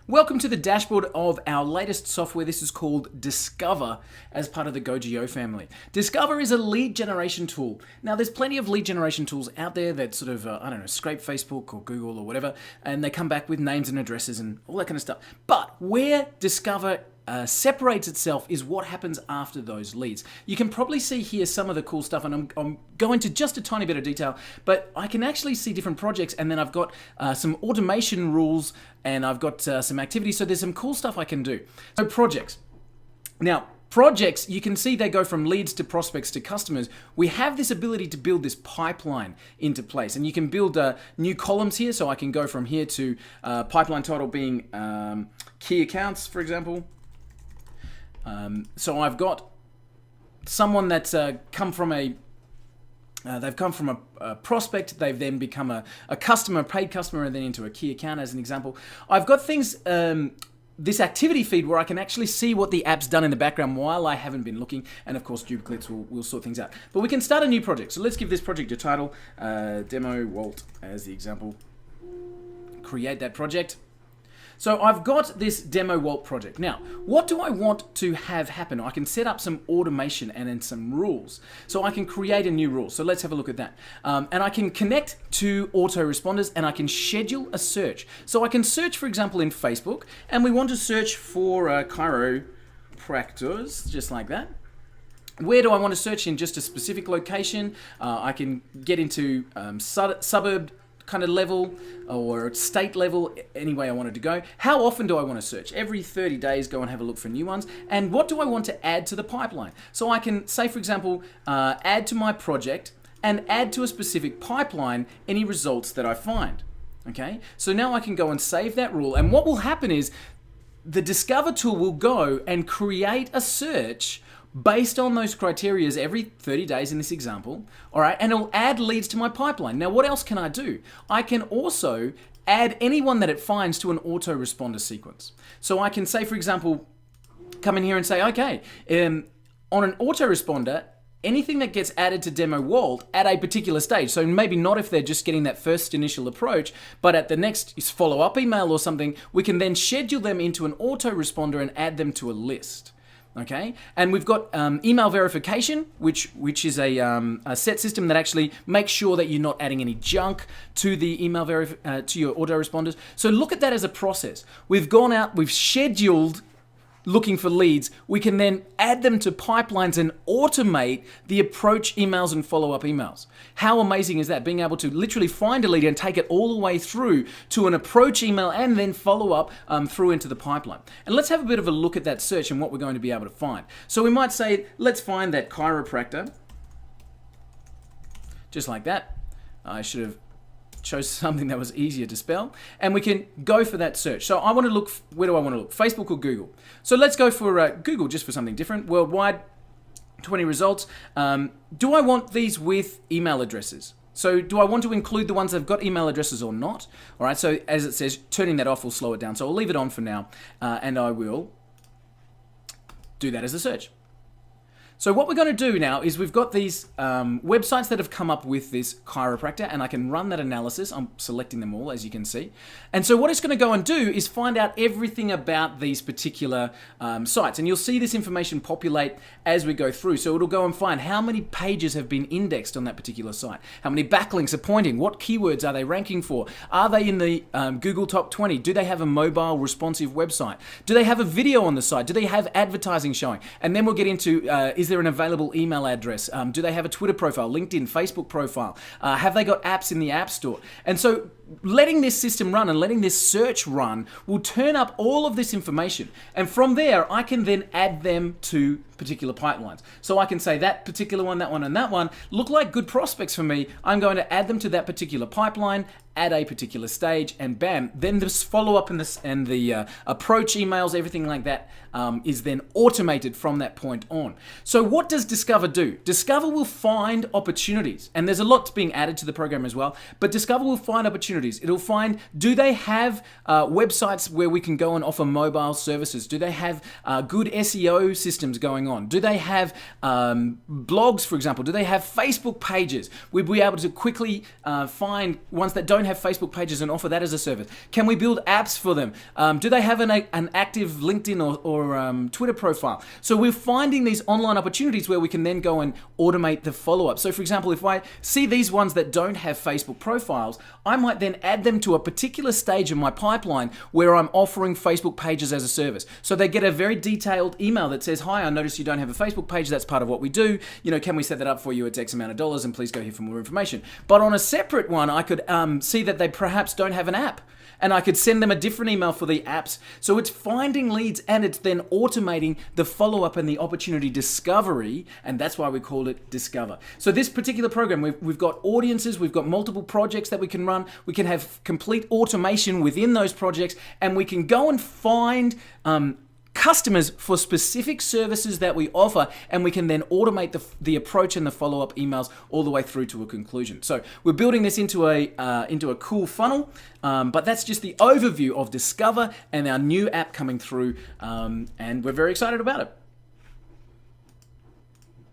Welcome to the dashboard of our latest software. This is called Discover as part of the GoGeo family. Discover is a lead generation tool. Now, there's plenty of lead generation tools out there that sort of, scrape Facebook or Google or whatever, and they come back with names and addresses and all that kind of stuff. But where Discover separates itself is what happens after those leads. You can probably see here some of the cool stuff, and I'm going to just a tiny bit of detail, but I can actually see different projects, and then I've got some automation rules, and I've got some activities, so there's some cool stuff I can do. So projects. Now, projects, you can see they go from leads to prospects to customers. We have this ability to build this pipeline into place, and you can build new columns here, so I can go from here to pipeline title being key accounts, for example. So I've got someone that's come from a prospect, they've then become a customer, a paid customer, and then into a key account as an example. I've got things, this activity feed where I can actually see what the app's done in the background while I haven't been looking, and of course duplicates will sort things out. But we can start a new project. So let's give this project a title, Demo Walt as the example. Create that project. So I've got this Demo Walt project. Now, what do I want to have happen? I can set up some automation and then some rules. So I can create a new rule. So let's have a look at that. And I can connect to autoresponders, and I can schedule a search. So I can search, for example, in Facebook, and we want to search for chiropractors, just like that. Where do I want to search in? Just a specific location. I can get into suburb kind of level or state level, any way I wanted to go. How often do I want to search? Every 30 days, go and have a look for new ones. And what do I want to add to the pipeline? So I can say, for example, add to my project and add to a specific pipeline any results that I find. Okay, so now I can go and save that rule. And what will happen is the Discover tool will go and create a search based on those criteria every 30 days in this example, all right, and it'll add leads to my pipeline. Now, what else can I do? I can also add anyone that it finds to an autoresponder sequence. So I can say, for example, come in here and say, okay, on an autoresponder, anything that gets added to Demo Walt at a particular stage, so maybe not if they're just getting that first initial approach, but at the next follow-up email or something, we can then schedule them into an autoresponder and add them to a list. Okay, and we've got email verification, which is a set system that actually makes sure that you're not adding any junk to the email to your autoresponders. So look at that as a process. We've gone out, we've scheduled looking for leads. We can then add them to pipelines and automate the approach emails and follow-up emails. How amazing is that? Being able to literally find a lead and take it all the way through to an approach email and then follow up through into the pipeline. And let's have a bit of a look at that search and what we're going to be able to find. So we might say, let's find that chiropractor. Just like that. I should have chose something that was easier to spell, and we can go for that search. So I want to look, where do I want to look? Facebook or Google? So let's go for Google, just for something different. Worldwide, 20 results. Do I want these with email addresses? So do I want to include the ones that have got email addresses or not? All right, so as it says, turning that off will slow it down. So I'll leave it on for now, and I will do that as a search. So what we're going to do now is we've got these websites that have come up with this chiropractor, and I can run that analysis. I'm selecting them all, as you can see. And so what it's going to go and do is find out everything about these particular sites. And you'll see this information populate as we go through. So it'll go and find how many pages have been indexed on that particular site. How many backlinks are pointing? What keywords are they ranking for? Are they in the Google Top 20? Do they have a mobile responsive website? Do they have a video on the site? Do they have advertising showing? And then we'll get into, is there an available email address? Do they have a Twitter profile, LinkedIn, Facebook profile? Have they got apps in the App Store? And so letting this system run and letting this search run will turn up all of this information. And from there, I can then add them to particular pipelines. So I can say that particular one, and that one look like good prospects for me. I'm going to add them to that particular pipeline at a particular stage, and bam, then this follow-up and the approach emails, everything like that is then automated from that point on. So what does Discover do? Discover will find opportunities, and there's a lot being added to the program as well, but Discover will find opportunities opportunities. It'll find, do they have websites where we can go and offer mobile services? Do they have good SEO systems going on? Do they have blogs, for example? Do they have Facebook pages? We'd be able to quickly find ones that don't have Facebook pages and offer that as a service. Can we build apps for them? Do they have an active LinkedIn or Twitter profile? So we're finding these online opportunities where we can then go and automate the follow-up. So for example, if I see these ones that don't have Facebook profiles, I might then add them to a particular stage of my pipeline where I'm offering Facebook pages as a service. So they get a very detailed email that says, hi, I noticed you don't have a Facebook page. That's part of what we do. Can we set that up for you? It's X amount of dollars, and please go here for more information. But on a separate one, I could see that they perhaps don't have an app, and I could send them a different email for the apps. So it's finding leads, and it's then automating the follow-up and the opportunity discovery, and that's why we call it Discover. So this particular program, we've got audiences, we've got multiple projects that we can run, we can have complete automation within those projects, and we can go and find customers for specific services that we offer, and we can then automate the approach and the follow-up emails all the way through to a conclusion. So we're building this into a cool funnel, but that's just the overview of Discover and our new app coming through, and we're very excited about it.